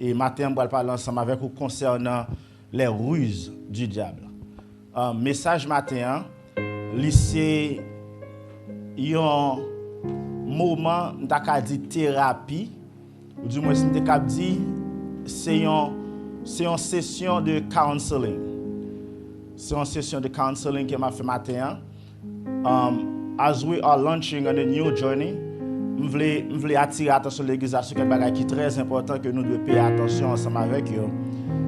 Et matin, on va parler ensemble avec vous concernant les ruses du diable. Message matin, c'est un moment de thérapie, ou du moins, c'est une session de counseling. C'est une session de counseling que m'a fait matin. As we are launching on a new journey, je voulais attirer l'attention de l'église sur quelque chose qui est très important que nous devons payer attention ensemble avec eux.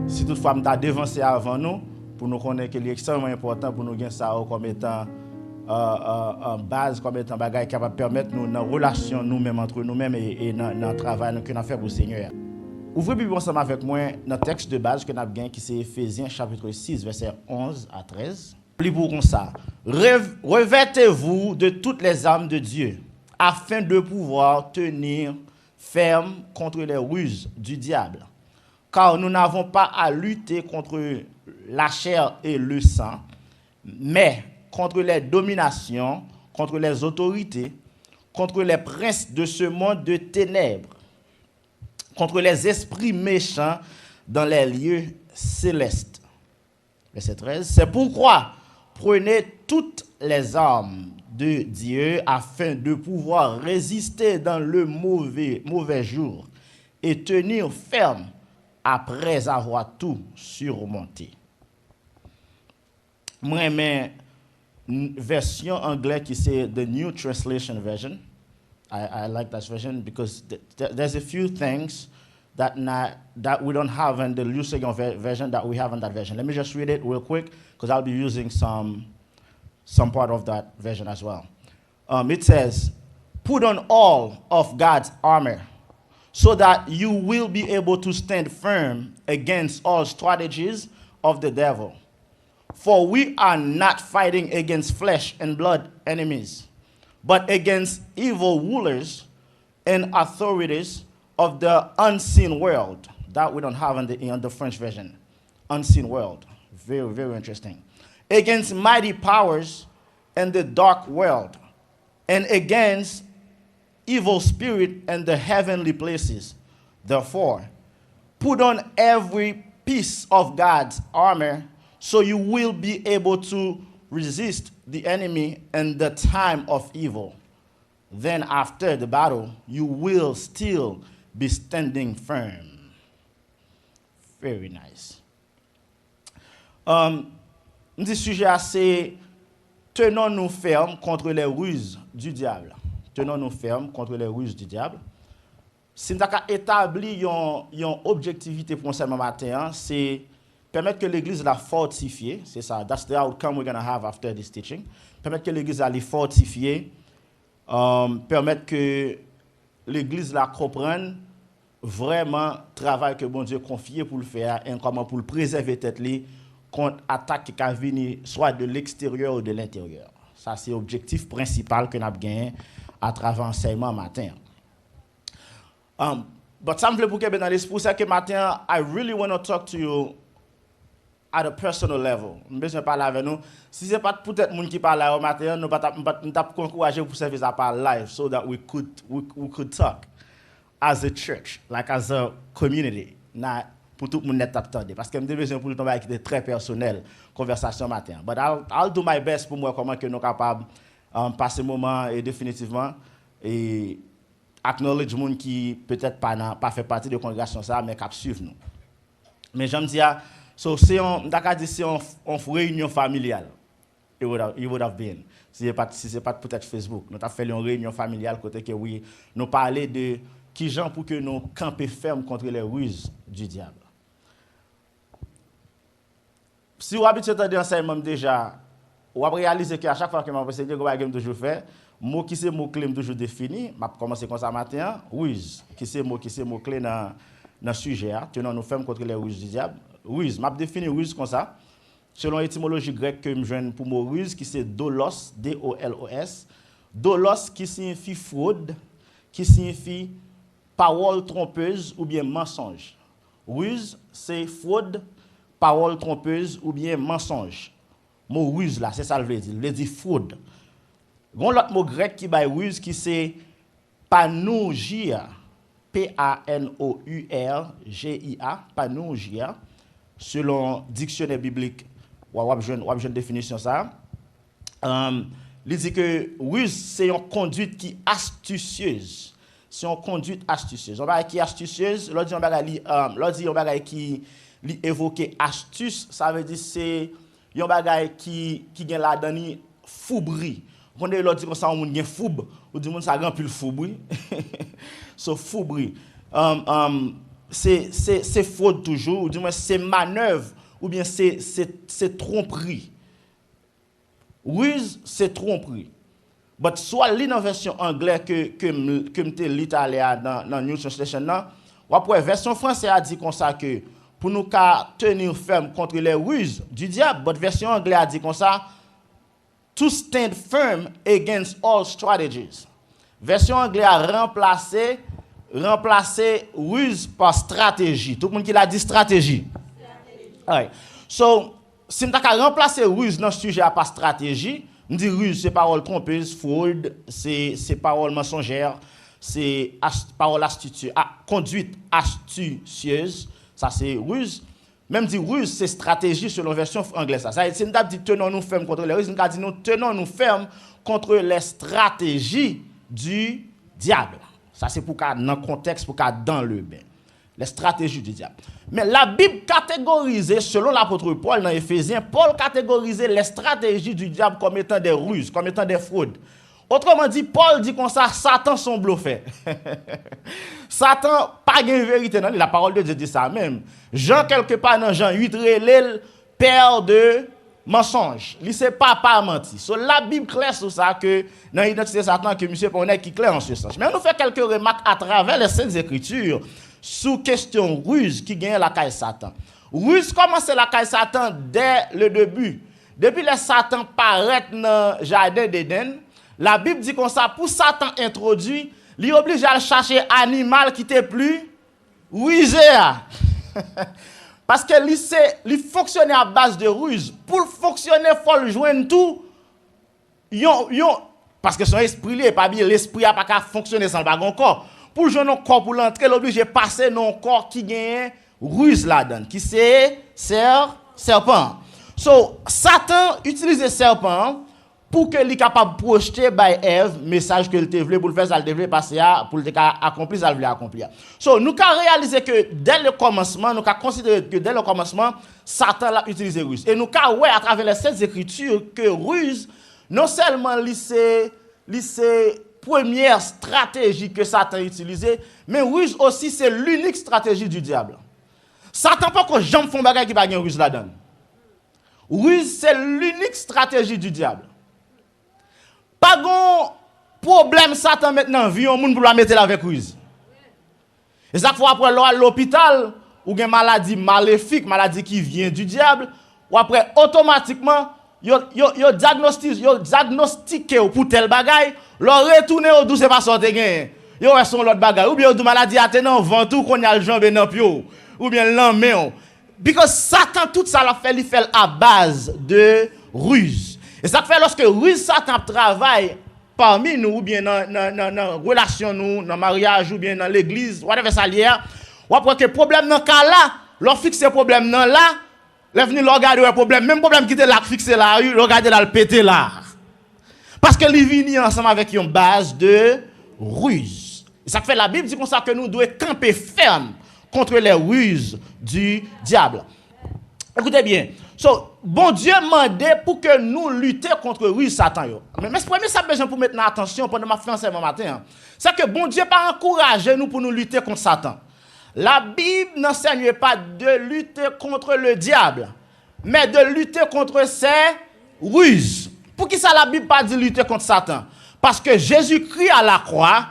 Si toutefois nous avons dévancé avant nous, pour nous connaître qu'il est extrêmement important pour nous gagner ça comme étant en base, comme étant bagage qui va permettre nous dans relation nous-mêmes entre nous-mêmes et dans le travail que nous faisons pour le Seigneur. Ouvrez Bible ensemble avec moi dans le texte de base que nous avons gagné qui c'est Éphésiens chapitre 6 verset 11 à 13. Lisez comme ça. Revêtez-vous de toutes les armes de Dieu afin de pouvoir tenir ferme contre les ruses du diable. Car nous n'avons pas à lutter contre la chair et le sang, mais contre les dominations, contre les autorités, contre les princes de ce monde de ténèbres, contre les esprits méchants dans les lieux célestes. Verset 13. C'est pourquoi prenez toutes les armes de Dieu afin de pouvoir résister dans le mauvais jour et tenir ferme après avoir tout surmonté. Moi, mais version anglaise qui c'est the New Translation Version. I like that version because there's a few things that we don't have in the Lusega version that we have in that version. Let me just read it real quick because I'll be using some part of that version as well. It says, put on all of God's armor so that you will be able to stand firm against all strategies of the devil. For we are not fighting against flesh and blood enemies, but against evil rulers and authorities of the unseen world. That we don't have in the French version. Unseen world. Very, very interesting. Against mighty powers in the dark world, and against evil spirit in the heavenly places. Therefore, put on every piece of God's armor so you will be able to resist the enemy in the time of evil. Then after the battle, you will still be standing firm. Very nice. Petit sujet assez tenons-nous fermes contre les ruses du diable. Tenons-nous fermes contre les ruses du diable. Si nous avons établi une objectivité pour ce matin, c'est permettre que l'église la fortifier. C'est ça. That's the outcome we're going to have after this teaching. Permettre que l'église la fortifier. Permettre que l'église la comprenne vraiment le travail que bon Dieu confie pour le faire et comment pour le préserver tête li contre attaque qui va venir soit de l'extérieur ou de l'intérieur. Ça c'est l'objectif principal que nous avons gagné à travers l'enseignement matin. But ça me plaît pour que dans l'esprit c'est que matin I really want to talk to you at a personal level. Je besoin parler avec nous. Si c'est pas peut-être monde qui parle au matin, nous pas encourager pour service à parler live so that we could talk as a church, like as a community. Not pour tout le monde t'attendre parce que j'ai besoin pour le temps qui est très personnel conversation matin. But I'll do my best pour moi comment que nous capable passer moment et définitivement et acknowledge monde qui peut-être pas fait partie de congrégation ça mais cap suivre nous. Mais j'aime dire so c'est une réunion familiale. It would have been. Si c'est pas peut-être Facebook, nous avons fait une réunion familiale côté que oui, nous parler de qui gens pour que nous camper ferme contre les ruses du diable. Si vous habituez à enseignement déjà, vous avez réalisé qu'à chaque fois que je enseigné, vous avez toujours fait, mot qui c'est mot clé toujours défini, je vais commencer comme ça matin, ruse, qui c'est mot clé dans le sujet, tenons nous ferme contre les ruses du diable. Ruse, je définis ruse comme ça. Selon l'étymologie grecque que je joins pour mot ruse, qui c'est dolos, D-O-L-O-S, dolos qui signifie fraude, qui signifie parole trompeuse ou bien mensonge. Ruse, c'est fraude, parole trompeuse ou bien mensonge. Mot ruse là, c'est ça le veut dire. Il veut dire fraude. Gon l'autre mot grec qui bail ruse qui c'est panougia. P-A-N-O-U-R-G-I-A, panougia, selon dictionnaire biblique, ou une définition ça. Il dit que ruse, c'est une conduite qui est astucieuse. C'est une conduite astucieuse. On va qui est astucieuse, l'on dit on va qui évoque astuce, ça veut dire c'est un bagay qui gagne la dani foubri. Quand on dit comme ça on gagne foub, ou du monde ça grand pile foubri. So foubri. C'est faute toujours, ou du moins c'est manœuvre ou bien c'est tromperie. Ruse, c'est tromperie. But soit lit dans version anglaise que m'te lit dans New Translation là, ou après version française a dit comme ça que pour nous tenir ferme contre les ruses du diable, but version anglaise a dit comme ça to stand firm against all strategies. Version anglaise a remplacé ruse par stratégie. Tout le monde qui l'a dit stratégie. Right. So, si nous avons remplacé ruse dans ce sujet par stratégie, nous dit ruse, c'est parole trompeuse, fraude, c'est parole mensongère, c'est parole astucieuse, conduite astucieuse, ça c'est ruse. Même dit ruse, c'est stratégie selon la version anglaise. Ça veut dire, si nous avons dit tenons-nous fermes contre les ruses, nous avons dit nous tenons-nous fermes contre les stratégies du diable. Ça c'est pour qu'à dans le contexte, pour qu'à dans le bain. Les stratégies du diable. Mais la Bible catégorisait, selon l'apôtre Paul dans Éphésiens, Paul catégorisait les stratégies du diable comme étant des ruses, comme étant des fraudes. Autrement dit, Paul dit comme ça, Satan son bluffé. Satan, pas de vérité, non? La parole de Dieu dit ça même. Jean, quelque part dans Jean 8, relève père de mensonge. Il sait pas menti. So, la Bible claire sur ça que dans l'identité de Satan, que monsieur Ponnet qui clair en ce sens. Mais on nous fait quelques remarques à travers les Saintes Écritures sous question ruse qui gagne la caille Satan. Ruse commence la caille Satan dès le début. Depuis que Satan paraît dans le jardin d'Éden, la Bible dit comme ça, pour Satan introduit, il oblige à chercher un animal qui était plus rusé. Parce que il fonctionne à base de ruse. Pour fonctionner, il faut le joindre tout. Parce que son esprit n'est pas bien, l'esprit n'a pas qu'à fonctionner sans le bagon corps. Pour jouer un corps pour l'entrer, l'oblige à passer dans un corps qui gagne ruse là-dedans, qui c'est serpent. So, Satan utilise le serpent pour que soit capable de projeter by Ève message que il voulait pour le faire, ça le devait passer pour le accomplir, ça le voulait accomplir. So, nous avons réalisé que dès le commencement, nous avons considéré que dès le commencement, Satan l'a utilisé ruse. Et nous avons à travers les Saintes Écritures que ruse, non seulement c'est première stratégie que Satan a utilisée, mais ruse aussi c'est l'unique stratégie du diable. Satan pas que jamais font bagay qui pas gen ruse là-dedans. Ruse c'est l'unique stratégie du diable. Pas gon problème Satan maintenant vie un monde pour la mettre avec ruse. Et chaque fois après à l'hôpital ou gen maladie maléfique, maladie qui vient du diable, ou après automatiquement yo diagnostiqué pour tel bagay, leur retourner au douce pas sortir gain. Yo son l'autre bagay ou bien ou maladie a tenan ventou qu'on y a le jambe dans pio ou bien l'emmèn. Because Satan tout ça l'a fait, il fait à base de ruse. Et ça fait lorsque ruse Satan travaille parmi nous ou bien dans relation nous, dans mariage ou bien dans l'église, whatever ça lié, ou après que problème dans cas là, leur fixer problème dans là, les venir regarder le problème, même problème qui était là fixé là, regarder là le péter là. Parce que les vini ensemble avec une base de ruse. Et ça fait la Bible dit comme ça que nous devons camper ferme contre les ruses du diable. Écoutez bien. So, bon Dieu mandait pour que nous luttions contre ruse Satan. Mais ce premier ça besoin pour mettre attention pendant ma français ce matin. C'est que bon Dieu pas encourager nous pour nous lutter contre Satan. La Bible n'enseigne pas de lutter contre le diable, mais de lutter contre ses ruses. Pour qui ça la Bible pas dit lutter contre Satan? Parce que Jésus-Christ à la croix,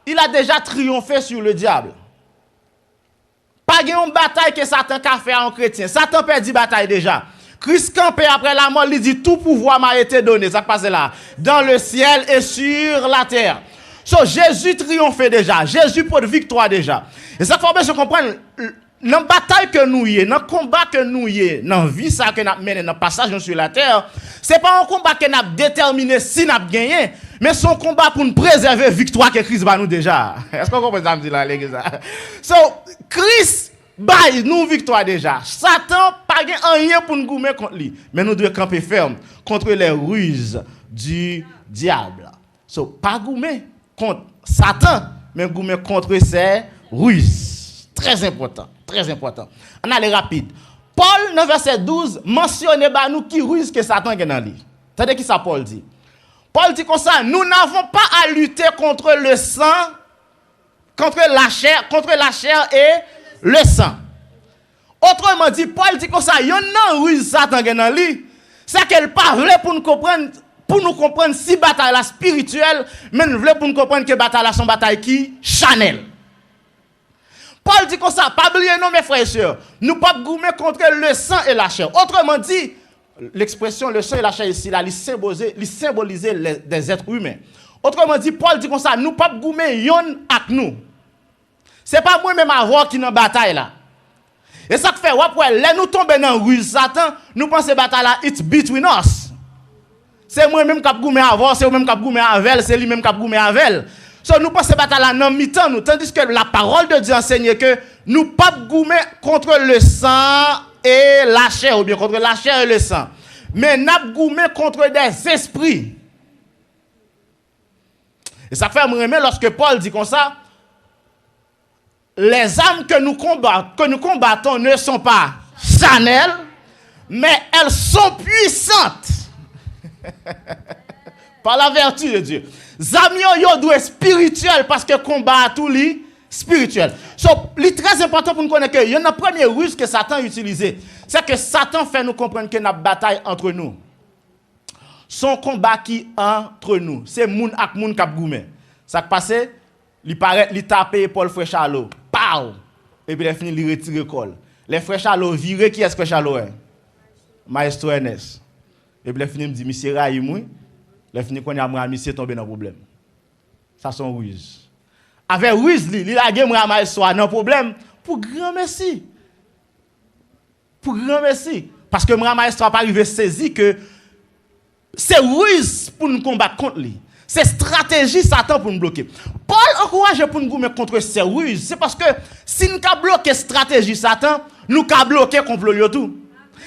il a déjà triomphé sur le diable. Pas une bataille que Satan a fait en chrétien. Satan perdit bataille déjà. Christ campé après la mort, il dit tout pouvoir m'a été donné. Ça passe là. Dans le ciel et sur la terre. So, Jésus triomphait déjà. Jésus pour victoire déjà. Et ça faut bien se comprendre. dans la bataille que nous y dans le combat que nous y dans la vie ça que nous mené dans le passage sur la terre, c'est pas un combat que nous déterminé si nous gagné, mais c'est un combat pour nous préserver victoire que Christ va nous déjà. Est-ce qu'on comprend ça me dit là l'église? So Christ baille nous victoire déjà. Satan pas rien pour nous goumer contre lui, mais nous devons camper ferme contre les ruses du diable. So pas goumer contre Satan, mais goumer contre ses ruses. Très important. Très important. On allait rapide. Paul, dans verset 12, mentionne nous qui ruse que Satan est dans lui. C'est-à-dire qui ça Paul dit? Paul dit comme ça, nous n'avons pas à lutter contre le sang, contre la chair et le sang. Autrement dit, Paul dit comme ça, il y a une ruse Satan est dans lui. C'est qu'elle parle pour nous comprendre si bataille la spirituelle, mais nous voulons pour nous comprendre que bataille la son bataille qui Chanel. Paul dit comme ça, pas oublier non mes frères et sœurs, nous pas goumer contre le sang et la chair. Autrement dit, l'expression le sang et la chair ici là, il symbolise des êtres humains. Autrement dit, Paul dit comme ça, nous pas goumer yon ak nous. C'est pas moi même avoir qui dans bataille là. Et ça fait ouais là nous tomber dans ruse Satan, nous pensons bataille là it's between us. C'est moi même qui goumer avoir, c'est moi même qui goumer avec, c'est lui même qui goumer avec. So, nous pensons bataille là dans mi-temps nous, tandis que la parole de Dieu enseigne que nous pas goumer contre le sang et la chair, ou bien contre la chair et le sang. Mais nous goumer contre des esprits. Et ça fait me lorsque Paul dit comme ça, les âmes que nous combattons ne sont pas charnelles, mais elles sont puissantes. Par la vertu de Dieu. Zami yo doit spirituel parce que combat tout li spirituel. So, li très important pour nous connaître que il y a une première ruse que Satan utilise. C'est que Satan fait nous comprendre que notre bataille entre nous. Son combat qui entre nous, c'est moun ak moun k'ap goumé. Ça qui passe, il paraît li taper Paul frère Charlot. Pow. Et puis il fini li retirer col. Les frères Charlot viré qui est-ce que Charlot est? Maestro Ernest. Et puis il fini me dit monsieur Raïmoui. Les fini qu'on a moi monsieur tombé dans problème. Ça son ruse. Avec ruse il a gagné moi maestro dans problème pour grand merci. Pour grand merci parce que moi maestro pas arrivé saisi que c'est ruse pour nous combattre contre lui. C'est stratégie Satan pour nous bloquer. Paul encourage pour nous combattre contre ces ruses, c'est parce que si nous ca bloquer stratégie Satan, nous ca bloquer complot yo tout.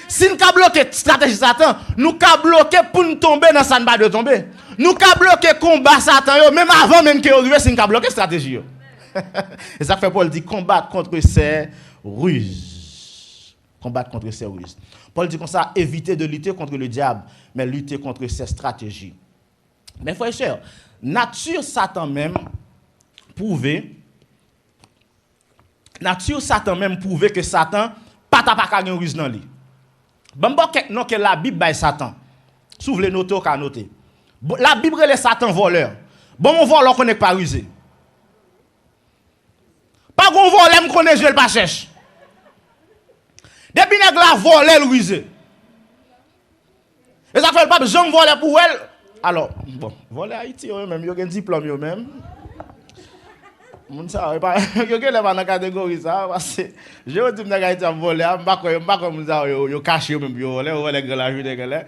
Si nous avons bloqué la stratégie Satan, nous avons bloqué pour nous tomber dans sa de tomber. Nous avons bloqué le combat Satan, même avant même qu'il arrive, si nous avons bloqué la stratégie. Et ça fait Paul dit combattre contre ces ruses. Combattre contre ces ruses. Paul dit comme ça, éviter de lutter contre le diable, mais lutter contre ses stratégies. Mais frères et sœurs, nature Satan même prouve que Satan pas ta une ruse dans lui. Bon non que la Bible baille Satan. Si vous voulez noter, on noter. La Bible est Satan voleur. Bon mon voleur connaît pas rusé. Pas gon voleur me connaît je le pas cherche. Depuis nèg la voleur rusé. Et ça fait pas besoin de voler pour elle. Alors, bon, voler Haïti yo même yo gen diplôme yo même. Moun sa pas yo gen là dans catégorie ça parce que je dis nèg Haïti am voler, m'pa ko moun sa yo caché même yo voler grand la vie de gars.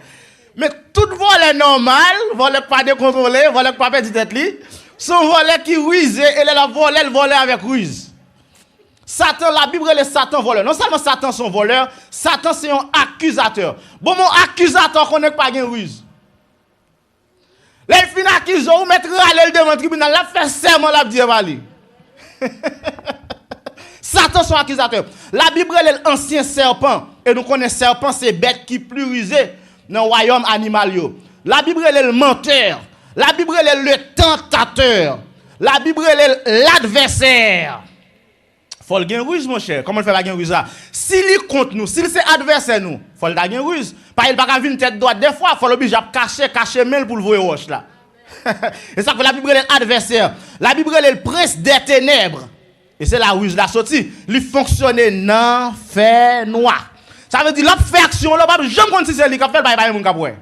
Mais tout voler normal, voler pas décontrôlé, voler pas perdre tête li, son voler qui ruse et la voler avec ruse. Satan, la Bible est Satan voleur. Non seulement Satan son voleur, Satan c'est un accusateur. Bon mon accusateur connaît pas gen ruse. Les fin accusé ou mettre râler devant tribunal, la fait serment la dire vali. Satan son accusateur. La Bible est l'ancien serpent et nous connaissons serpent c'est bête qui plus rusé dans le royaume animal yo. La Bible est le menteur. La Bible est le tentateur. La Bible est l'adversaire. Faut le gain ruse mon cher. Comment il fait la gain ruse là? S'il est contre nous, s'il c'est adversaire nous, faut le gain ruse. Pas il pas venir tête droite des fois, faut l'oblige à cacher mail pour le voir roche là. Et ça que la Bible est adversaire. La Bible est le prince des ténèbres. Et c'est la ruse la sortie, il fonctionne dans fait noir. Ça veut dire l'autre fait action là, pas jamais compte si c'est lui qui fait bye mon capoué.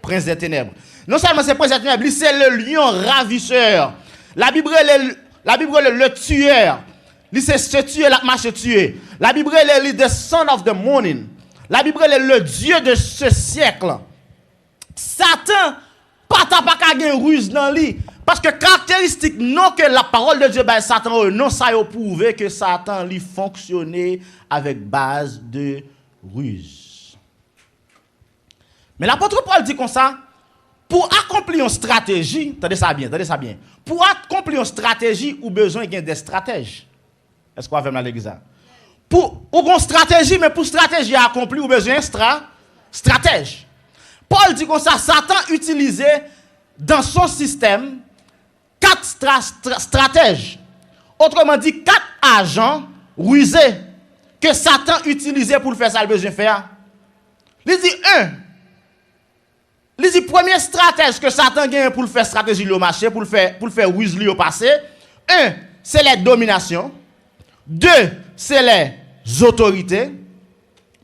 Prince des ténèbres. Non seulement c'est prince des ténèbres, c'est le lion ravisseur. La Bible est le tueur. Il se tuer, la marche tuer. La Bible elle est the son of the morning. La Bible est le Dieu de ce siècle. Satan, pas qu'à gagner ruse dans lui. Parce que caractéristique non que la parole de Dieu, Satan, non ça a prouvé que Satan lui fonctionnait avec base de ruse. Mais l'apôtre Paul dit comme ça, pour accomplir une stratégie, attendez ça bien. Pour accomplir une stratégie, ou besoin des stratèges. Est-ce qu'on va faire dans l'église? Pour une stratégie, mais pour stratégie à accomplir, ou besoin stratège. Paul dit comme ça, Satan utilisait dans son système 4 stratèges. Autrement dit, 4 agents rusés que Satan utilisait pour faire ça, le besoin faire. Il dit le premier stratège que Satan gagne pour faire stratégie au marché, pour faire ruse au passé. 1, c'est la domination. 2, c'est les autorités.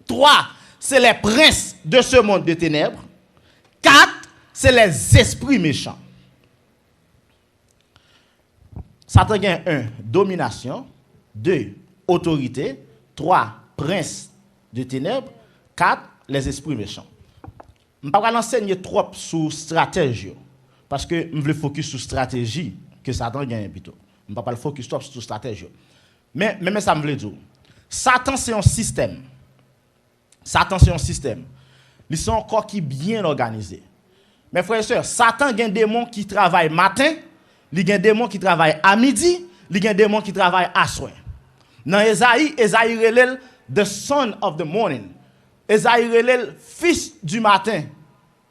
3, c'est les princes de ce monde de ténèbres. 4, c'est les esprits méchants. Satan gagne 1, domination. 2, autorité. 3, princes de ténèbres. 4, les esprits méchants. Je ne vais pas enseigner trop sur stratégie. Parce que je veux focus sur stratégie que Satan gagne plutôt. Je ne vais pas le focus trop sur stratégie. Mais ça me veut dire. Satan, c'est un système. Ils sont encore qui bien organisés. Mes frères et sœurs, Satan a des démons qui travaillent matin, il y a des démons qui travaillent à midi, il y a des démons qui travaillent à soir. Dans Esaïe relève the son of the morning. Esaïe relève fils du matin,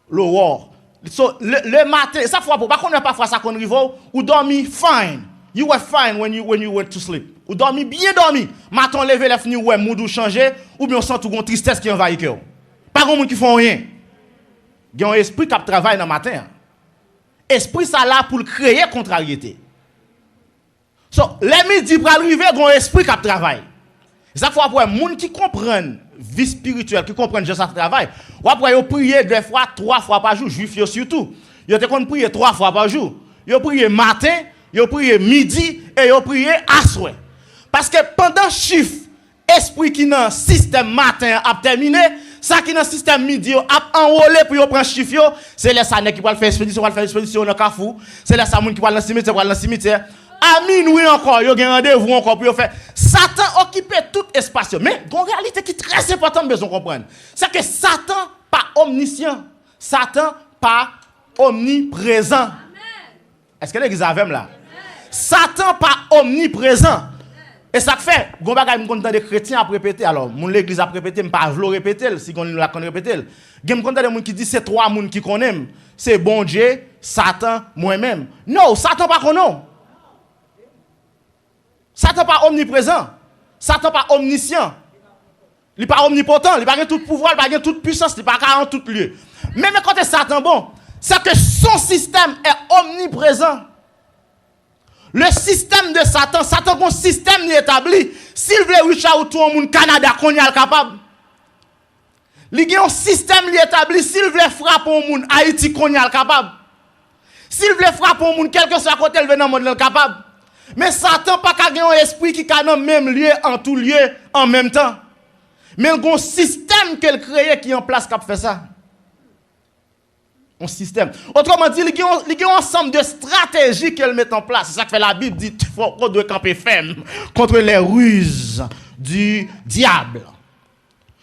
le war. So, le matin, ça fois pour pas qu'on n'a pas ça qu'on arrive ou dormi fine. You were fine when you went to sleep. Ou dormi bien dormi. Matin levé les fini ouais mood ou changer ou bien on sent tout une tristesse qui envahit cœur. Pas grand monde qui font rien. Il y a un esprit qui travaille dans le matin. Esprit ça là pour créer contrariété. So, les midi pour arriver, il y a un esprit qui travaille. Ça fois pour les gens qui comprennent vie spirituelle, qui comprennent juste ça travail. Ou après ils prient 2 fois, 3 fois par jour, juifs surtout. Ils ont prié 3 fois par jour. Ils prient matin, ils prient midi et ils prient à soir. Parce que pendant chiffre esprit qui dans système matin a terminé, ça qui dans système midi a enrôlé pour prendre chiffre, c'est les sané qui va faire expédition dans Kafou, c'est les samoun qui va dans le cimetière. À minuit encore, il y a un rendez-vous encore pour faire. Satan occupe tout espace. Mais une réalité qui est très importante, besoin de comprendre. C'est que Satan pas omniscient. Satan pas omniprésent. Est-ce que l'église a là? Amen. Satan pas omniprésent. Et ça fait, gon bagay m'kontan de chrétiens a répéter alors, mon l'église a répéter, m'pas vlo répéter si on la connaît répéter. Gen m'kontan de moun qui dit c'est 3 moun qui connaissent. C'est bon Dieu, Satan, moi-même. Non, Satan pas connaît. Satan pas omniprésent. Satan pas omniscient. Il pas omnipotent, il pas tout pouvoir, il pas toute puissance, il pas en tout lieu. Même quand Satan bon, c'est que son système est omniprésent. Le système de Satan, Satan un système établi. S'il veut reach out tout le monde Canada qu'on est capable. Il y a un système établi, s'il veut frapper au monde Haïti qu'on est capable. S'il veut frapper au monde quel que soit côté le dans le monde capable. Mais Satan pas qu'à un esprit qui est dans le même lieu, en tout lieu, en même temps. Mais il y a un système qu'elle crée qui est en place qui fait ça. Un système. Autrement dit, il y a un ensemble de stratégies qu'elle met en place. C'est ça que fait la Bible dit qu'on doit camper ferme contre les ruses du diable.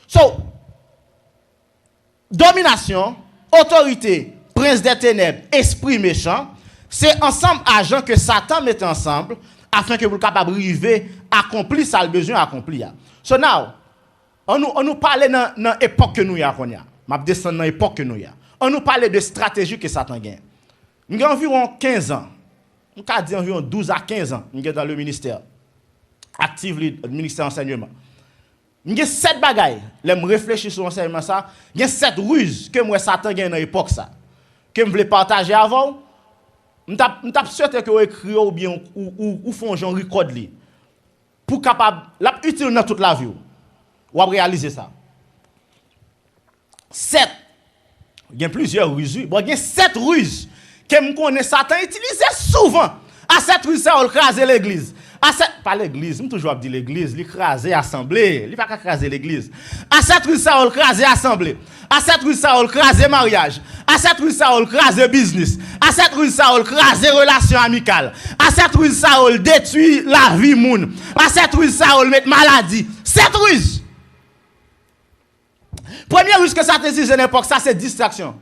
So, domination, autorité, prince des ténèbres, esprit méchant, c'est ensemble agents que Satan met ensemble afin que vous soyez capable d'arriver à accomplir ça le besoin accomplir. So now, on nous parle dans l'époque que nous avons. Je descends dans l'époque que nous avons. On nous parle de stratégie que Satan gagne. Nous avons environ 15 ans. Nous avons dit environ 12 à 15 ans. Nous sommes dans le ministère. Active le ministère enseignement. Nous avons 7 bagailles. Là, je réfléchis sur l'enseignement. Il y a 7 ruses que moi Satan gagne dans l'époque. Que je voulais partager avant. Je suis sûr que vous écrivez ou bien ou font un genre record pour capable l'utiliser dans toute la vie. Ou réaliser ça. 7. Il y a plusieurs ruses. Bon, il y a 7 ruses que je connais Satan utiliser souvent. À 7 ruses, ça a crasé l'église. Pas l'église, je toujours dit l'église, l'écraser assemblée, il pas écraser l'église. À cette rue ça, on écraser assemblée. À cette rue ça, on écraser mariage. À cette rue ça, on écraser business. À cette rue ça, on écraser relation amicale. À cette rue ça, on détruit la vie moun. À cette rue ça, on met maladie. Cette ruse. Première ruse que ça te dit à l'époque, ça c'est distraction.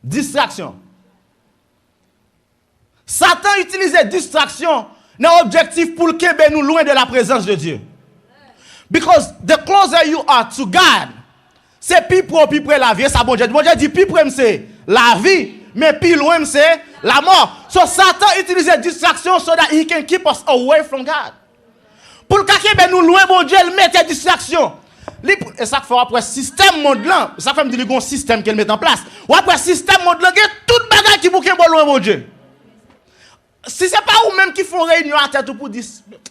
Distraction. Satan utilisait distraction dans l'objectif pour que nous loin de la présence de Dieu. Because the closer you are to God, c'est plus près la vie, ça bon Dieu. Bon Dieu dit plus près c'est la vie, mais plus loin c'est la mort. So Satan utilisait distraction so that he can keep us away from God. Pour que nous loin bon Dieu, il mettait distraction. Et ça fait après système monde là, ça fait me dire un système qu'elle met en place. Ou après système monde là, tout bagage qui bouquet loin bon Dieu. Si c'est pas vous même qui font réunion à tête pour dire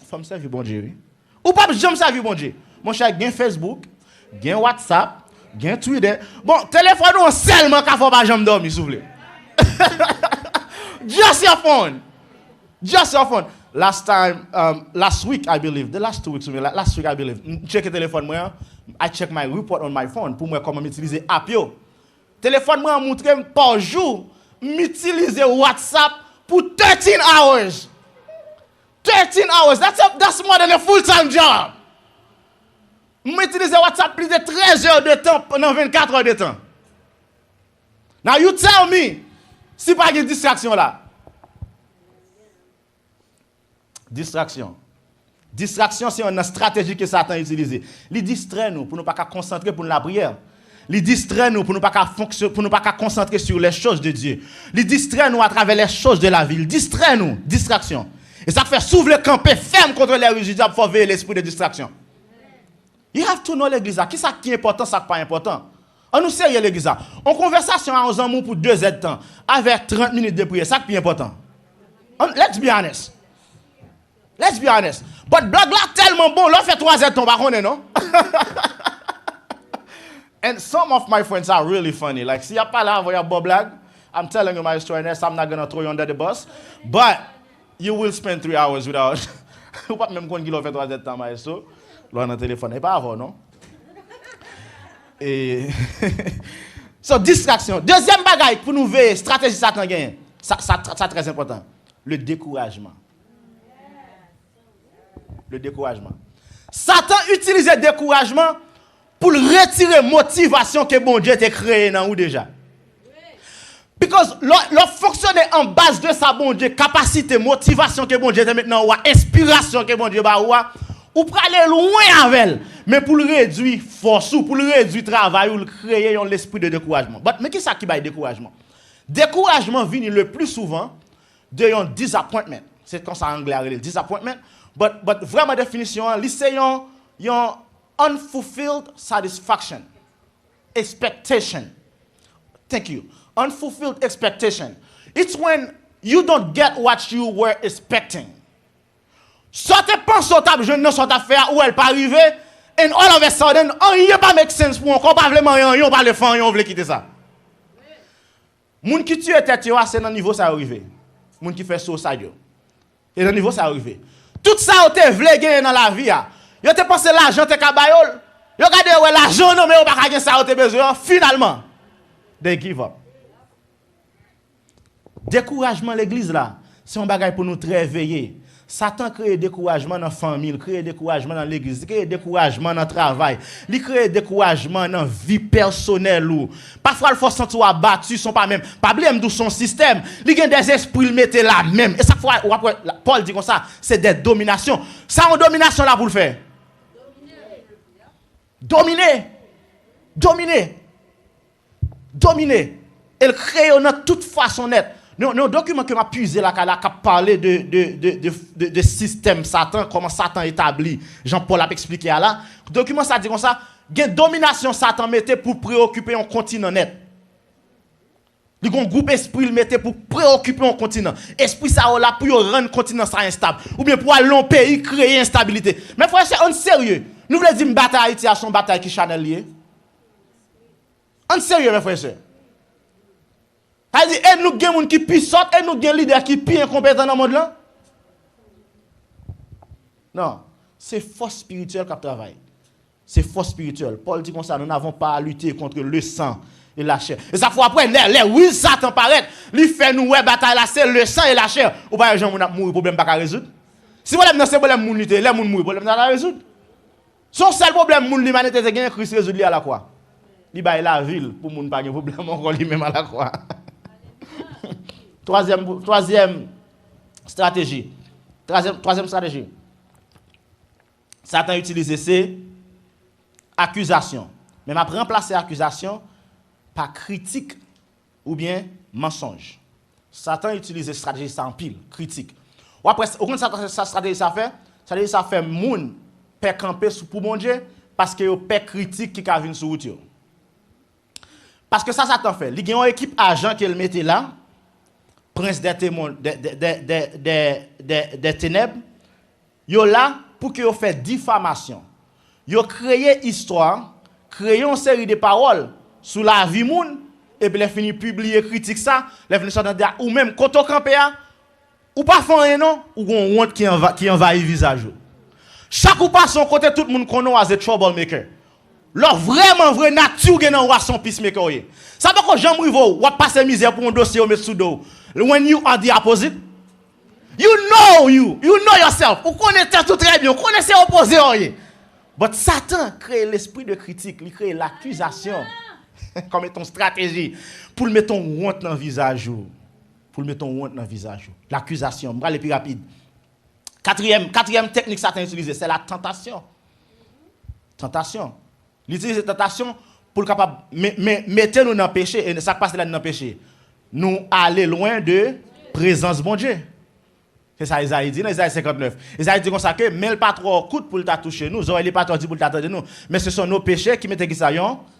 faut me servir bon Dieu. Ou pas jamais servir bon Dieu. Mon cher, gain Facebook, gain WhatsApp, gain Twitter. Bon, téléphone on seulement qu'à faut pas jamais dormir s'il vous plaît. Just your phone. Just your phone. Last week I believe, the last 2 weeks, last week I believe, check le téléphone moi, I check my report on my phone pour moi comment utiliser app yo. Téléphone moi montre par jour m'utiliser WhatsApp pour 13 hours. 13 hours. That's more than a full-time job. M'utiliser WhatsApp plus de 13 heures de temps pendant 24 heures de temps. Now you tell me si pas de distraction là. Distraction. Distraction, c'est une stratégie que Satan utilise. Il distrait nous pour ne pas concentrer pour la prière. Il distrait nous pour ne pas concentrer sur les choses de Dieu. Il distrait nous à travers les choses de la vie. Il distrait nous. Distraction. Et ça fait s'ouvrir le camper ferme contre les rues du diable pour veiller l'esprit de distraction. You have to know l'église. Qui ça qui est important, ça qui pas important. On nous sérieux l'église. En conversation à 11 ans pour 2 heures de temps avec 30 minutes de prière, ça qui est important. Let's be honest. Let's be honest. But blague là tellement bon, là fait 3 heures de temps, par contre, non? And some of my friends are really funny. Like, si y a pas là, voyez bon blague, I'm telling you my story, and I'm not going to throw you under the bus. But you will spend 3 hours without. Ou pas même quand il a fait 3 heures de temps, maestro. Là, on a un téléphone. Et pas avant, non? Et. So, distraction. Deuxième bagaille pour nous veiller, stratégie Satan gagne. Ça très important. Le découragement. Le découragement. Satan utilise le découragement pour retirer motivation que bon Dieu t'a créé dans ou déjà. Because le fonctionner en base de sa bon Dieu, capacité, motivation que bon Dieu t'a maintenant ou inspiration que bon Dieu ba ou pour aller loin avec elle, mais pour le réduire force ou pour le réduire travail ou le créer l'esprit de découragement. Mais qui ça qui baille découragement? Découragement vient le plus souvent de un disappointment. C'est comme ça en anglais le disappointment. But vraiment définition, c'est un unfulfilled satisfaction, expectation. Thank you. Unfulfilled expectation. It's when you don't get what you were expecting. Soit tu penses que tu as besoin de soit faire ou elle pas arriver, and all of a sudden, il n'y a pas make sense pour encore pas vraiment on pas le faire, on veut quitter ça. Moun qui tue tête yo, c'est dans niveau ça arrivé. Moun qui fait suicide. Et dans niveau ça arrivé. Tout ça vous te vle gagner dans la vie a. Yo te pensé l'argent te ka bayol. Yo gade ouais l'argent non mais ou pas gagner ça vous te besoin finalement. They give up. Découragement l'église là, c'est un bagage pour nous très veiller. Satan crée découragement dans la famille, crée découragement dans l'église, crée découragement dans le travail, il crée découragement dans la vie personnelle. Parfois, il faut sentir abattu, sont pas même. Pas blâme de son système. Il y a des esprits, il mettent la même. Et ça, Paul dit comme ça, c'est des dominations. Ça, en domination là pour le faire. Dominer. Elle crée dans toute façon nette. Non, document que m'a puisé là, qui a parlé de système Satan, comment Satan établit. Jean-Paul a expliqué là. Document ça dit comme ça, il y a une domination Satan mettait pour préoccuper un continent net. Il y a un groupe esprit il mettait pour préoccuper un continent. Esprit ça là pour rendre le continent ça instable ou bien pour aller un pays créer instabilité. Mais frère, c'est en sérieux. Nous voulons dire une bataille Haïti à son bataille qui Chanel lié. En sérieux mes frères. Ça veut dire, et nous avons des gens qui puissent, et nous avons des leaders qui sont incompétents dans le monde là? Non, c'est force spirituelle qui travaille. C'est force spirituelle. Paul dit comme ça, nous n'avons pas à lutter contre le sang et la chair. Et ça faut après, oui, Satan paraît, lui fait nous ouais bataille là, c'est le sang et la chair. Ou pas, les gens mourir, problème pas à résoudre. Si vous avez un problème de lutter, les gens mourir, problème pas à résoudre. Son seul problème de l'humanité, c'est que Christ résout à la croix. Il va la ville pour ne pas de problème encore lui-même à la croix. Troisième stratégie. Troisième stratégie. Satan utilise c'est accusation. Mais m'a remplacer accusation par critique ou bien mensonge. Satan utilise stratégie sans pile, critique. Ou après, au contraire, sa stratégie ça fait moun peut camper pour mon Dieu parce que yo peut critique qui ka vinn sur route. Parce que ça Satan fait. Il y a une équipe agent qu'il mettait là, prince des témoins des ténèbres. Yo là pour que yo fait diffamation. Yo créé histoire, créé une série de paroles sur la vie moun et puis les fini publier critique ça, les fini sortir ou même quand on camper ou pas faire rien non, ou on honte qui envahit visage. Chaque ou pas son côté tout le monde connaît as a troublemaker. Leur vraiment vrai nature gen nan son peacemaker. Ça pas que Jean Rivo ou passer misère pour un dossier au mettre sous dos. When you are the opposite, you know yourself. Vous connaissez tout très bien, vous connaissez opposé. Mais Satan crée l'esprit de critique, il crée l'accusation comme étant stratégie pour le mettre honte dans le visage. Pour le mettre honte dans le visage. L'accusation, je vais aller plus rapide. Quatrième technique que Satan utilise, c'est la tentation. Tentation. Il utilise la tentation pour capable mettre nous dans le péché. Et ça passe là dans le péché. Nous aller loin de présence bon Dieu. C'est ça Isaïe dit dans Isaïe 59. Isaïe dit comme ça que mais pas trop coûte pour t'a toucher nous, il pas trop dit pour t'attendre nous, mais ce sont nos péchés qui mettent qui ça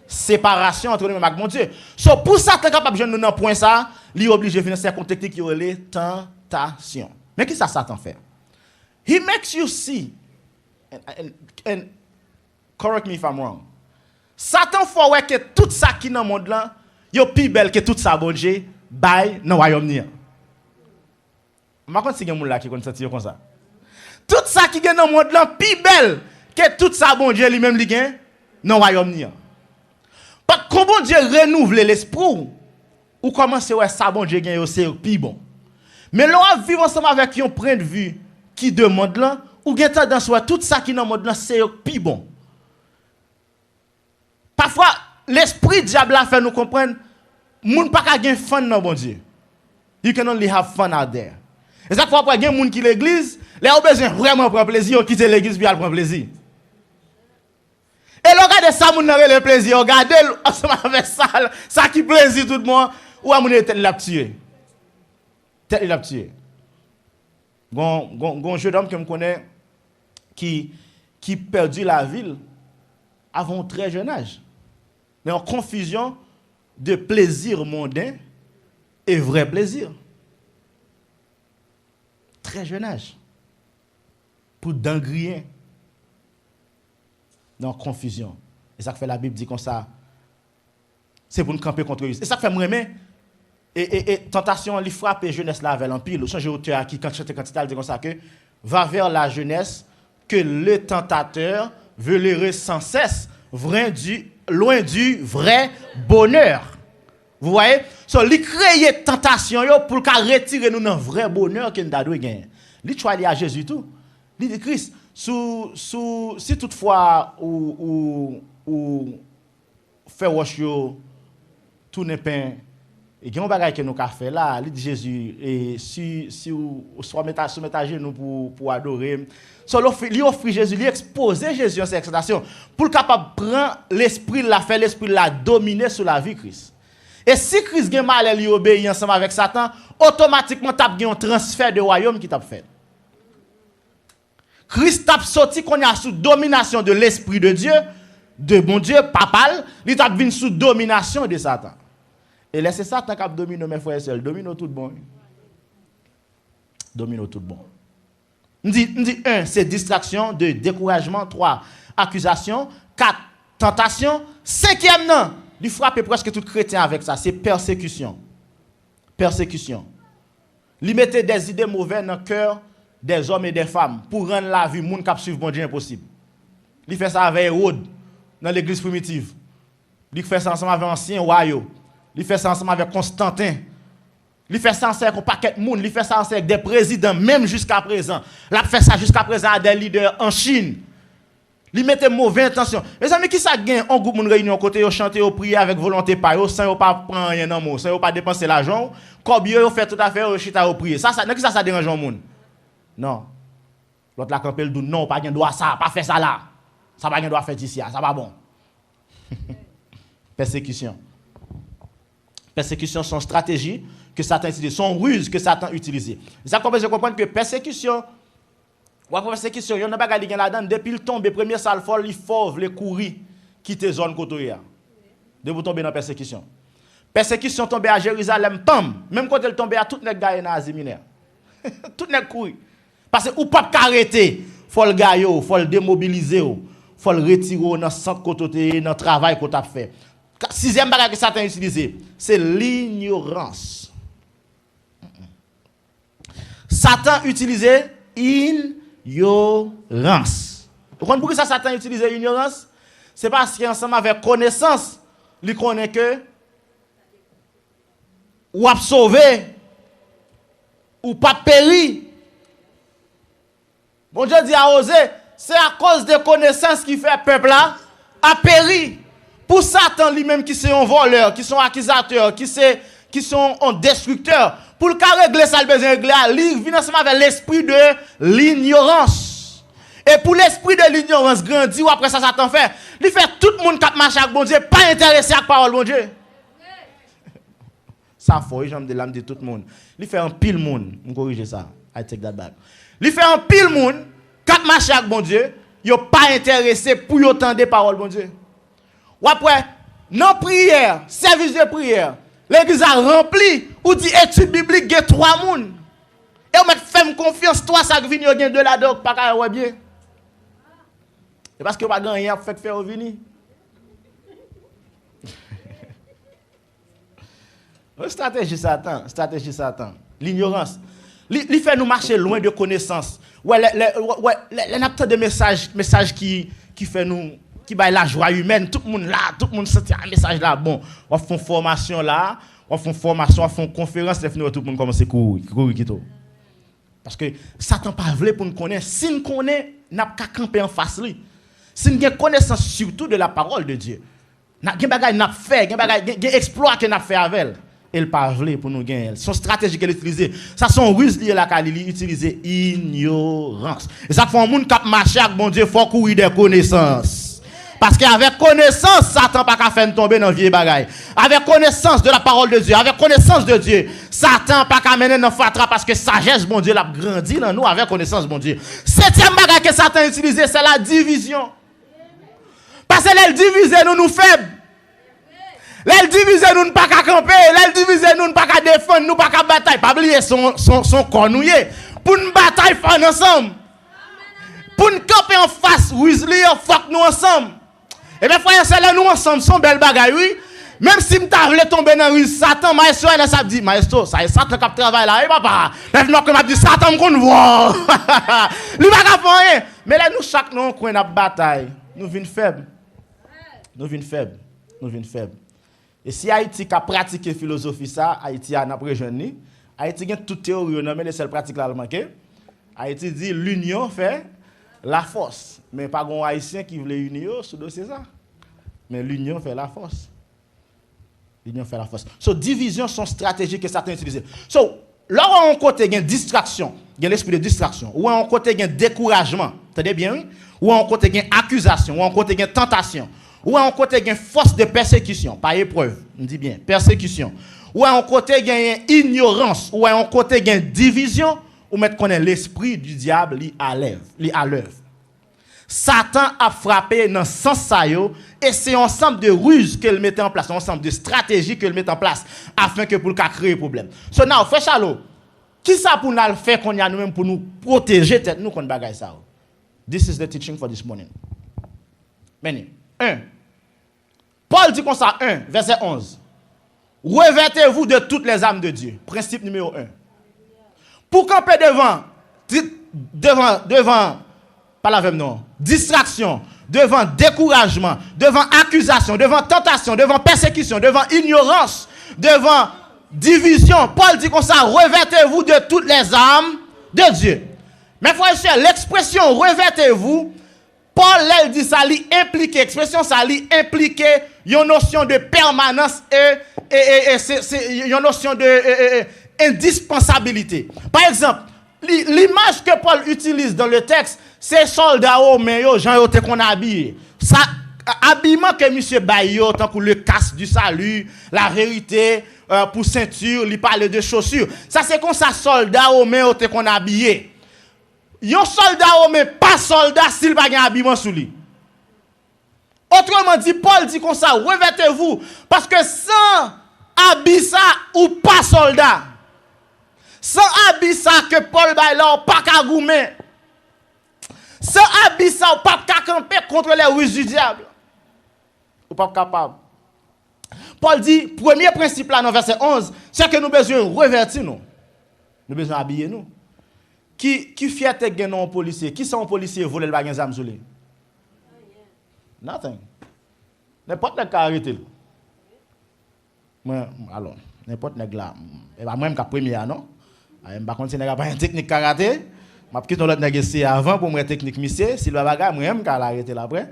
séparation entre nous et mon Dieu. So pour ça t'es capable de nous dans point ça, il est obligé de financer une technique qui est tentation. Mais qu'est-ce que Satan fait? He makes you see and correct me if I'm wrong. Satan fait ouais que tout ça qui dans le monde là, yo plus belle que tout ça bon Dieu, bye dans royaume ni. Je ne sais pas si il y a des gens qui ont senti comme ça. Tout ça qui est dans le monde là, plus belle que tout ça, bon Dieu lui-même, li gen dans le royaume. Parce que bon Dieu renouvelle l'esprit, ou commence à ça, bon Dieu gagne, c'est plus bon. Mais là, on vit ensemble avec un point de vue qui demande là, ou gagne tendance à tout ça qui est dans le monde là, c'est plus bon. Parfois, l'esprit diable a fait nous comprendre, moun pas ka gen fun dans bon Dieu. You can only have fun out there. Et ça, après, il y a des gens qui l'église, les ont besoin vraiment prendre plaisir, ils quittent l'église puis ils prennent plaisir. Et regardez ça, moun n'a le plaisir, regardez ensemble avec ça qui plaisir tout le monde, ou à moun tête l'a tué. Tête l'a tué. Gon jeune homme que me connaît qui perdu la ville avant un très jeune âge. Mais en confusion de plaisir mondain et vrai plaisir. Très jeune âge. Pour d'engrier dans confusion. Et ça fait la Bible dit comme ça. C'est pour nous camper contre eux. Et ça fait moi et tentation lui frappe jeunesse là avec l'empile. Changer auteur qui quand il dit comme ça que va vers la jeunesse que le tentateur veut leurrer sans cesse loin du vrai bonheur. Vous voyez? So, il crée tentation pour retirer nous dans le vrai bonheur que nous avons gagné. Il choisit à Jésus tout. Il dit Christ, si toutefois ou fait wash tout n'est pas et il y a un bagage que nous avons fait là, il dit Jésus et si vous soumettez à genoux pour adorer. So, il offre Jésus, il expose Jésus en cette excitation pour capable prendre l'esprit la faire l'esprit la dominer sur la vie de Christ. Et si Christ gen mal li obéit ensemble avec Satan, automatiquement t'a gen un transfert de royaume qui t'a fait. Christ t'a sorti qu'on a sous domination de l'esprit de Dieu, de bon Dieu papal, il t'a vinn sous domination de Satan. Et laissez Satan qui domine mes frères et sœurs, domine tout bon. Domine tout bon. On dit 1, c'est distraction, 2, découragement, 3, accusation, 4, tentation, 5e non. Il frappe presque tout chrétien avec ça, c'est persécution. persécution. Il mettait des idées mauvaises dans le cœur des hommes et des femmes pour rendre la vie moun k'ap suivre bon Dieu impossible. Il fait ça avec Hérode dans l'église primitive. Il fait ça ensemble avec ancien royaume. Il fait ça ensemble avec Constantin. Il fait ça ensemble avec un paquet de monde. Il fait ça ensemble avec des présidents, même jusqu'à présent. Il a fait ça jusqu'à présent à des leaders en Chine. Il mettait mauvaise intention. Mes amis, qui ça gagne en groupe de réunion côté yo chanter au prier avec volonté par yo sans yo pas prendre rien dans mot, sans yo pas dépenser l'argent, comme yo fait tout à fait au chita au prier. Ça qui ça dérange au monde. Non. L'autre la campé le dit non, pas gain droit ça, pas faire ça là. Ça pas gain droit faire ici, ça pas bon. Persécution. Persécution, son stratégie que Satan utilise, son ruse que Satan utilise. Ça qu'on peut comprendre que persécution, ou persécution, il y a un bagage qui est là-dedans, depuis le tombe, premier sale folle, il fauve, les courir, quitter zone côté. De vous tomber dans persécution. Persécution tombe à Jérusalem, pam, même quand elle tombe à tout les gars dans Aziminaire. Tout les courir. Parce que ou pas arrêter, faut le gars faut le démobiliser, faut le retirer dans centre côté, dans travail qu'on a fait. Sixième bagage que Satan utilise, c'est l'ignorance. Satan utilisait ignorance. Vous comprenez pourquoi Satan utilise l'ignorance? C'est parce qu'ensemble avec connaissance, il connaît que ou a sauvé ou pas péri. Bon Dieu dit à Osée, c'est à cause de connaissances qui fait peuple là a péri. Pour Satan lui-même qui sont un voleur, qui sont accusateurs, qui sont un destructeur, pour le cas régler ça, il besoin régler, il vient ensemble avec l'esprit de l'ignorance. Et pour l'esprit de l'ignorance grandit, ou après ça, Satan fait, il fait tout le monde qui marche avec bon Dieu, pas intéressé à la parole bon Dieu. Ça faut, j'aime de l'âme de tout le monde. Il fait un pile monde, on corrige ça, I take that back. Il fait un pile monde, qui marche avec bon Dieu, il pas intéressé pour entendre des paroles bon Dieu. Ou après, non prière, service de prière, l'église a rempli, ou dit étude biblique, il y a 3 personnes. Et on met fait confiance, toi, ça vient, il y a 2 là, donc, pas qu'à bien. C'est parce que pas gagné, fait faire au vini. Stratégie Satan, l'ignorance. Il fait nous marcher loin de connaissances. Ouais, les des messages qui fait nous, qui baille la joie humaine, tout le monde là, tout le monde sent un message là, bon, on fait une formation là, on fait une formation, on fait une conférence, tout le monde commence à courir. Parce que Satan pas voulu pour nous connaître. Si nous connaissons, n'a pas camper en face lui. Si nous avons connaissance surtout de la parole de Dieu, n'a pas bagage n'a fait, n'a exploit que n'a fait avec elle. Elle pas voulu pour nous gagner. Son stratégie qu'elle utilise, ça son ruse lié la qualité utiliser ignorance. Et ça fait un monde qui marche avec bon Dieu, faut courir des connaissances. Parce qu'avec connaissance, Satan pas qu'à faire tomber dans vieille bagaille. Avec connaissance de la parole de Dieu, avec connaissance de Dieu, Satan pas qu'à mener dans fatra parce que sagesse bon Dieu l'a grandi dans nous avec connaissance bon Dieu. Septième bagaille que Satan utilise, c'est la division. Parce que elle divise nous faibles. Elle divise nous pas qu'à camper, elle divise nous pas qu'à défendre, nous pas qu'à bataille, pas oublier son cornouiller. Pour une bataille faire ensemble. Pour nous camper en face, Weasley, fuck nous ensemble. Et bien, frère, c'est là nous ensemble, son bel bagaille, oui. Même si nous voulons tomber dans le Satan, maestro, ça dit, maestro, ça est Satan qui travaille là, et papa, lève-moi comme dit, Satan qu'on voit. Lui va pas faire rien. Mais là, nous, chaque nous, on a bataille. Nous venons faibles. Et si Haïti a pratiqué philosophie ça, Haïti a après jeune, Haïti a toute théorie, mais les seules pratiques là manqué. Haïti dit l'union fait la force. Mais pas un haïtien qui voulait unir sur dossier ça. Mais l'union fait la force. L'union fait la force. So division sont stratégies que Satan utilise. So là où on côté il y a distraction, il y a l'esprit de distraction. Où on côté il y a découragement. Entendez bien oui? Où on côté il y a accusation, où on côté il y a tentation. Ou en côté il y a force de persécution, pas épreuve, on dit bien, persécution. Ou en côté il y a ignorance, ou en côté il y a division, ou mettre qu'on est l'esprit du diable li à l'œuvre. Satan a frappé dans sens ça yo, et c'est un ensemble de ruses qu'elle mettait en place, un ensemble de stratégies qu'elle met en place afin que pour créer problème. So now, frère Chalo, qui ça pour nous faire qu'on y a nous-mêmes pour nous protéger tête nous contre bagaille ça? This is the teaching for this morning. Many. 1. Paul dit comme ça, 1, verset 11. revêtez-vous de toutes les âmes de Dieu. Principe numéro 1. Pour camper devant, pas la même non, distraction, devant découragement, devant accusation, devant tentation, devant persécution, devant ignorance, devant division. Paul dit comme ça, revêtez-vous de toutes les âmes de Dieu. Mais frères et sœurs, l'expression revêtez-vous, Paul elle dit ça lui implique, expression ça lui implique une notion de permanence et c'est une notion de indispensabilité. Par exemple, l'image que Paul utilise dans le texte, c'est soldats romains, gens qu'on a habillé. Ça, habillement que monsieur Bayo, tant que le casque du salut, la vérité, pour ceinture, il parle de chaussures. Ça, c'est comme ça, soldats romains qu'on a habillé. Yon soldat romain, pas soldat, s'il pas un habillement sous lui. Autrement dit, Paul dit comme ça, revêtez-vous, parce que sans habit ça ou pas soldat, sans habit ça que Paul baille là, pas qu'à goumer, sans habit ça ou pas qu'à camper contre les ruses du diable, ou pas capable. Paul dit, premier principe là dans verset 11, c'est que nous besoin revêtir nous. Nous besoin habiller nous. Qui fierté gen un policier? Qui sont un policier voler le bagage zam soulé? Nothing. N'importe qui a arrêté. Alors, n'importe qui là. Et pas même qu'à première non. Par contre, si n'a pas une technique karaté, m'a quitte l'autre négocier avant pour moi technique monsieur, si le bagage moi même qu'à l'arrêter là après.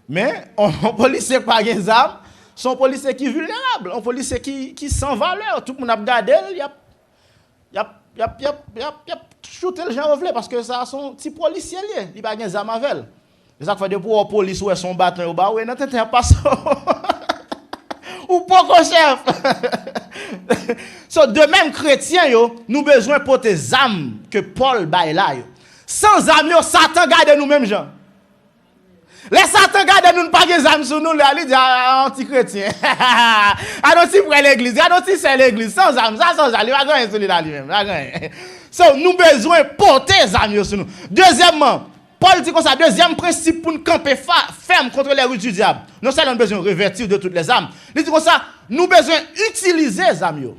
Mais un policier pas gen zam, son policier qui vulnérable, un policier qui sans valeur, tout le monde a regardé, y a shooter le gens parce que ça son petit policier lié, il pas gen zam avec. C'est ça que fait de pour police ou son bâton au bas ou non t'entends pas ça. Ou pas chef. So de même chrétien yo, nous besoin porter zam que Paul bail là yo. Sans zam yo Satan garde nous même gens. Les Satan garde nous pas gen zam sur nous, il dit anti chrétien. Anti pour l'église, anti c'est l'église sans zam, ça sans zam, il va gagner sur lui-même, va gagner. So, nous besoin porter les amis sur nous. Deuxièmement, Paul dit comme ça, deuxième principe pour nous camper ferme contre les ruses du diable. Non seulement nous besoin revêtir de toutes les âmes. Il dit comme ça, nous besoin utiliser les amis.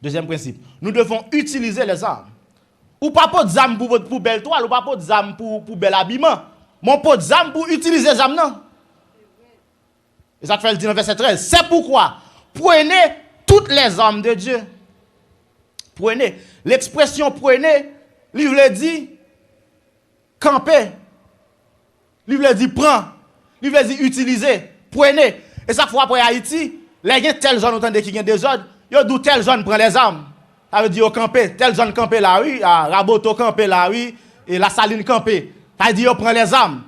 Deuxième principe, nous devons utiliser les âmes. Ou pas pour des âmes pour belle toile, ou pas pour des âmes pour bel habillement. Mon pour des âmes pour utiliser les âmes non. Et ça fait le dit dans verset 13. C'est pourquoi prenez toutes les âmes de Dieu. Prenez. L'expression prenez, il veut dire camper. Il veut dire prends. Il veut dire utiliser. Prenez. Et ça fois après Haïti, les gens telle zone autant qui ont des ordres, yo d'où telle zone prend les armes. Ça veut dire camper, telle zone camper là oui, Raboto camper là oui et la Saline camper. Ça veut dire yo prend les armes.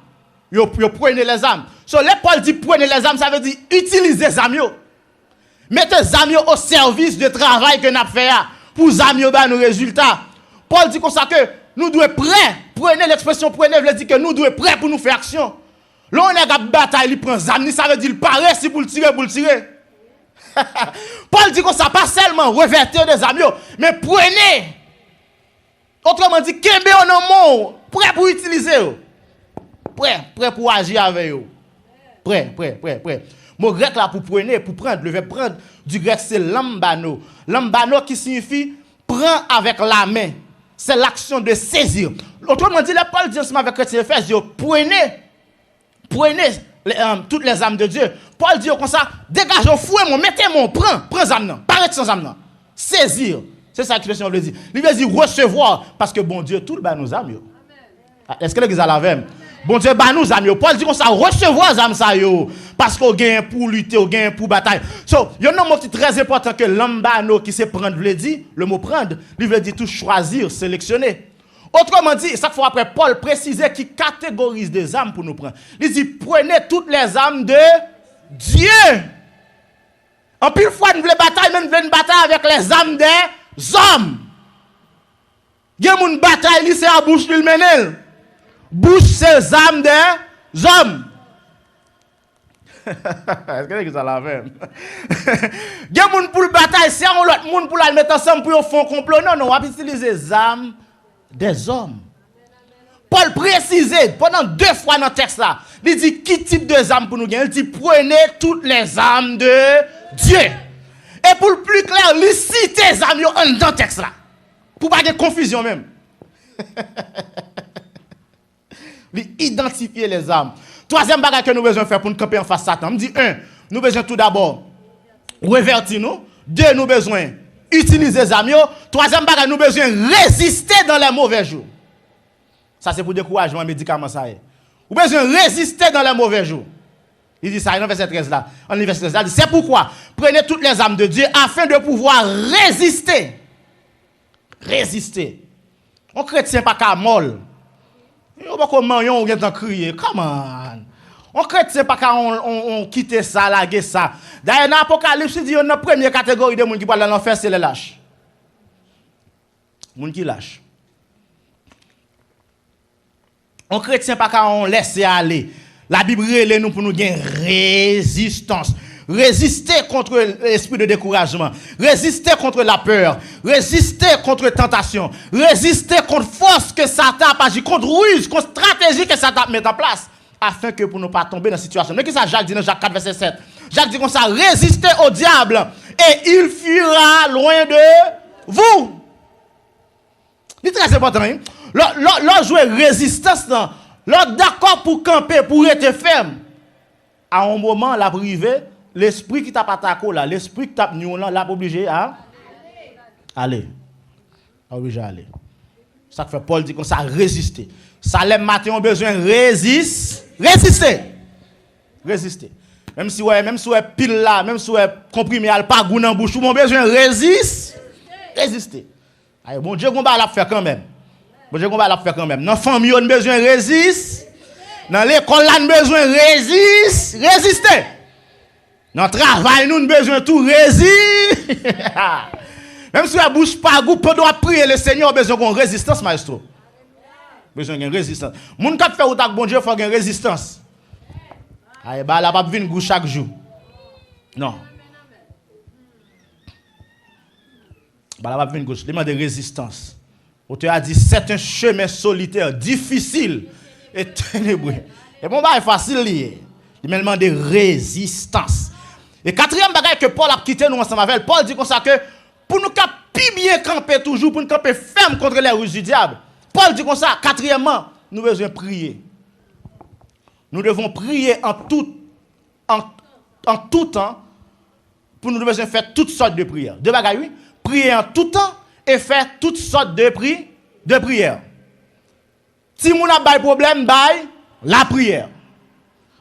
Yo prenez les armes. So les Paul dit prenez les armes, ça veut dire utilisez les armes yo. Mettez les armes au service de travail que n'a fait pour zami ba nos résultats. Paul dit comme ça que nous devons prêts. Prenez l'expression prenez veut dire que nous devons prêts pour nous faire action. Là on est en bataille, il prend zami, ça veut dire il paraît si pour le tirer. Paul dit comme ça pas seulement revêtir des amis, mais prenez. Autrement dit kembe en mot, prêt pour utiliser. Prêt pour agir avec eux. Prêt. Mon grec là pour prendre, le verbe prendre du grec c'est lambano. Lambano qui signifie prend avec la main. C'est l'action de saisir. Autrement dit, le Paul dit ensemble avec chrétien Ephésiens, prenez toutes les âmes de Dieu. Paul dit comme ça, dégagez fouet mon, mettez mon, prends âme non, paraît sans âme non. Saisir. C'est ça l'expression veut dire. Il veut dire recevoir parce que bon Dieu tout le bas nous âmes. Est-ce que l'église a la même? Bon Dieu, bah nous amis, Paul dit comme ça, recevoir les âmes ça yo, parce qu'on gagne pour lutter, on gagne pour bataille. So, il y a un mot qui est très important que l'ambano qui se prendre veut dire, le mot prendre, lui veut dire tout choisir, sélectionner. Autrement dit, chaque fois après Paul précisait qu'il catégorise des âmes pour nous prendre. Il dit prenez toutes les âmes de Dieu. En pile fois nous voulons bataille, même une bataille avec les âmes des hommes. Il y a une bataille, c'est à bouche du menel. Bouche ces âmes des hommes. Est-ce que ça la même? Il y a moun pour le bataille, c'est un autre monde pour la mettre ensemble pour faire un complot. Non, on va utiliser les âmes des hommes. Paul préciser pendant 2 fois dans le texte là. Il dit qui type de armes pour nous gagner? Il dit prenez toutes les armes de Dieu. Et pour le plus clair, il cite les armes dans le texte là. Pour pas de confusion même. Il identifier les armes. Troisième bagage que nous avons besoin de faire pour nous camper en face de Satan. Je dis 1, nous avons besoin tout d'abord revertir nous. 2, nous avons besoin utiliser les armes. Troisième bagage, nous avons besoin résister dans les mauvais jours. Ça c'est pour découragement médicament ça est. Vous avez besoin résister dans les mauvais jours. Il dit ça dans verset 13 là. En verset 13 là, il dit c'est pourquoi prenez toutes les armes de Dieu afin de pouvoir résister. Résister. On chrétien pas qu'à molle. On pas comment on vient crier. Come on. On chrétien pas qu'à on quitter ça, laguer ça. D'ailleurs dans l'Apocalypse il dit une première catégorie de monde qui parle dans l'enfer c'est les lâches. Monde qui lâche. On chrétien pas qu'à on laisser aller. La Bible relève nous pour nous gagner résistance. Résister contre l'esprit de découragement. Résister contre la peur. Résister contre tentation. Résister contre force que Satan a agi, contre ruse, contre stratégie que Satan met en place. Afin que pour ne pas tomber dans la situation. Mais qu'est-ce que Jacques dit dans Jacques 4, verset 7? Jacques dit comme ça, résistez au diable et il fuira loin de vous. C'est très important. Hein? L'on joue résistance, l'on d'accord pour camper, pour être ferme. À un moment, la privée, l'esprit qui t'a attaqué là, l'esprit qui t'a nous là, l'a obligé à aller. Obligé à aller. Ça fait Paul dit comme ça, résister. Salem matin, on a besoin de résister. Résister. Même si ouais pile là, même si ouais comprimé al pas goût dans bouche, on a besoin de résister. Aïe, bon Dieu, on va la faire quand même. Bon Dieu, on va la faire quand même. Dans la famille, on a besoin de résister. Dans l'école, on a besoin de résister. Dans le travail, nous avons besoin de tout résister. Même si la bouche pas goût, on doit prier le Seigneur, on a besoin de résistance, maestro. Besoin de résistance. Moun k'ap fait ou tak bon Dieu, faut une résistance. Aïe, bah la pas venir goût chaque jour. Non. Bah la pas venir goût, demande de résistance. On te a dit c'est un chemin solitaire, difficile et ténébreux. Et bon bah facile lié. Il me demande de résistance. Et quatrième bagage que Paul a quitté nous ensemble avec, Paul dit comme ça que pour nous cap bien camper toujours, pour nous camper ferme contre les ruses du diable. Paul dit comme ça, quatrièmement, nous devons prier. Nous devons prier en tout temps pour nous devons faire toutes sortes de prières. De bagaille, oui. Prier en tout temps et faire toutes sortes de prières. Si moun a bay problème, bay la prière.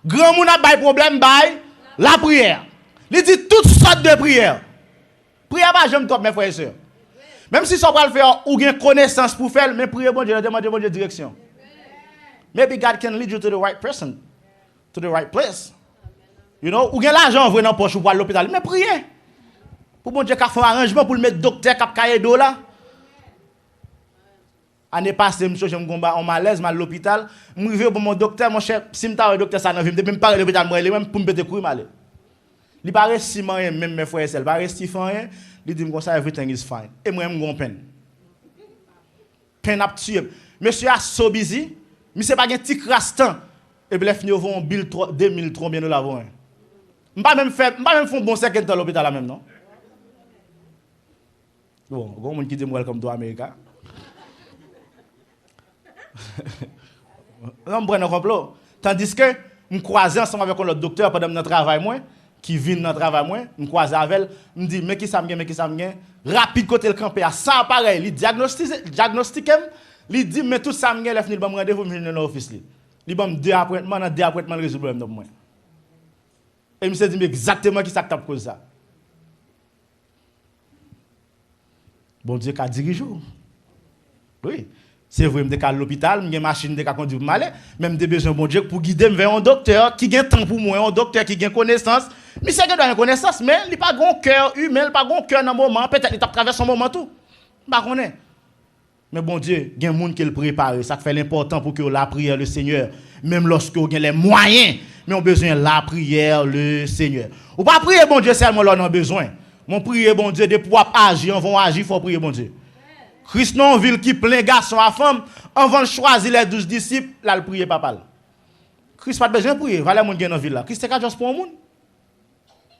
Grand moun a bay problème, bay la prière. Il dit toutes sortes de prières. Prière pas j'aime top mes frères et sœurs. Même si ça va le faire ou gain connaissance pour faire, mais priez bon Dieu, demandez bon Dieu direction. Maybe God can lead you to the right person, to the right place. You know, ou gain l'argent vrai dans poche pour aller à l'hôpital, mais priez. Pour bon Dieu qu'a fait un arrangement pour le mettre docteur cap cahier d'eau là. Année passée, monsieur, je me combat en malaise, mal à l'hôpital. Je suis pour mon docteur, mon chef, si je suis un docteur, ça n'a pas même pas l'hôpital, moi, même pour me péter couille mal. Il pas rester rien, même mes frères et sœurs, il pas rester rien. Il dit comme ça, everything is fine. Et moi, je suis peine. Peine à tuer. Monsieur a so busy, mais c'est pas un petit crastan. Et puis, il finit au fond, bill 2003 bien nous l'avons. Je ne pas même faire un bon second dans l'hôpital là même, non? Bon, il y a quelqu'un qui dit welcome to America. On me prend un complot. Tandis que je me croise ensemble avec l'autre docteur pendant notre travail, moi, qui vient dans le travail, moi, je me croise avec elle, je me dis, mais qui ça me gagne, rapide côté le campé, à ça pareil, il diagnostique, il dit, mais tout ça me gagne, il va me rendez-vous, je vais dans l'office. Il va me dire apprêtement, dans 2 apprêtements, résoudre le problème. Et je me dit, mais exactement qui ça tape cause ça. Bon Dieu, qu'a dirigé. Oui. C'est vrai, je suis à l'hôpital, j'ai une machine qui conduit pour m'aller, même des besoins bon Dieu pour guider vers un docteur qui a temps pour moi, un docteur qui a connaissance. Mais c'est qu'il a une connaissance, mais il n'a pas de cœur humain, il n'a pas de cœur dans le moment, peut-être qu'il a traversé un moment tout. Je ne sais pas. Mais bon Dieu, il y a des gens qui le préparent, ça fait l'important pour que la prière le Seigneur, même lorsque vous avez les moyens, mais on a besoin de la prière le Seigneur. Ou pas prier bon Dieu seulement là on a besoin. Mon prier bon Dieu de pouvoir agir, on va agir, il faut prier bon Dieu. Christ non ville qui plein garçon à femme, avant de choisir les 12 disciples, là le prier papa. Christ pas besoin de prier, voilà moun gen dans ville là. Christ c'est juste pour un monde.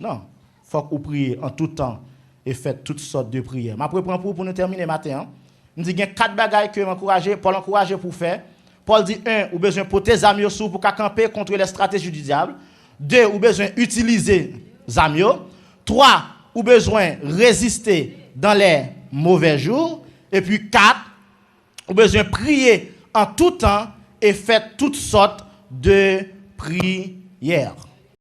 Non, faut que vous priez en tout temps et faites toutes sortes de prières. Je prends pour nous terminer matin. Hein. Nous dit 4 bagages que Paul encourage pour faire. Paul dit 1, ou besoin porter tes amis sous pour camper contre les stratégies du diable. 2, ou besoin utiliser amis. 3, ou besoin résister dans les mauvais jours. Et puis 4, ou besoin prier en tout temps et faites toutes sortes de prières.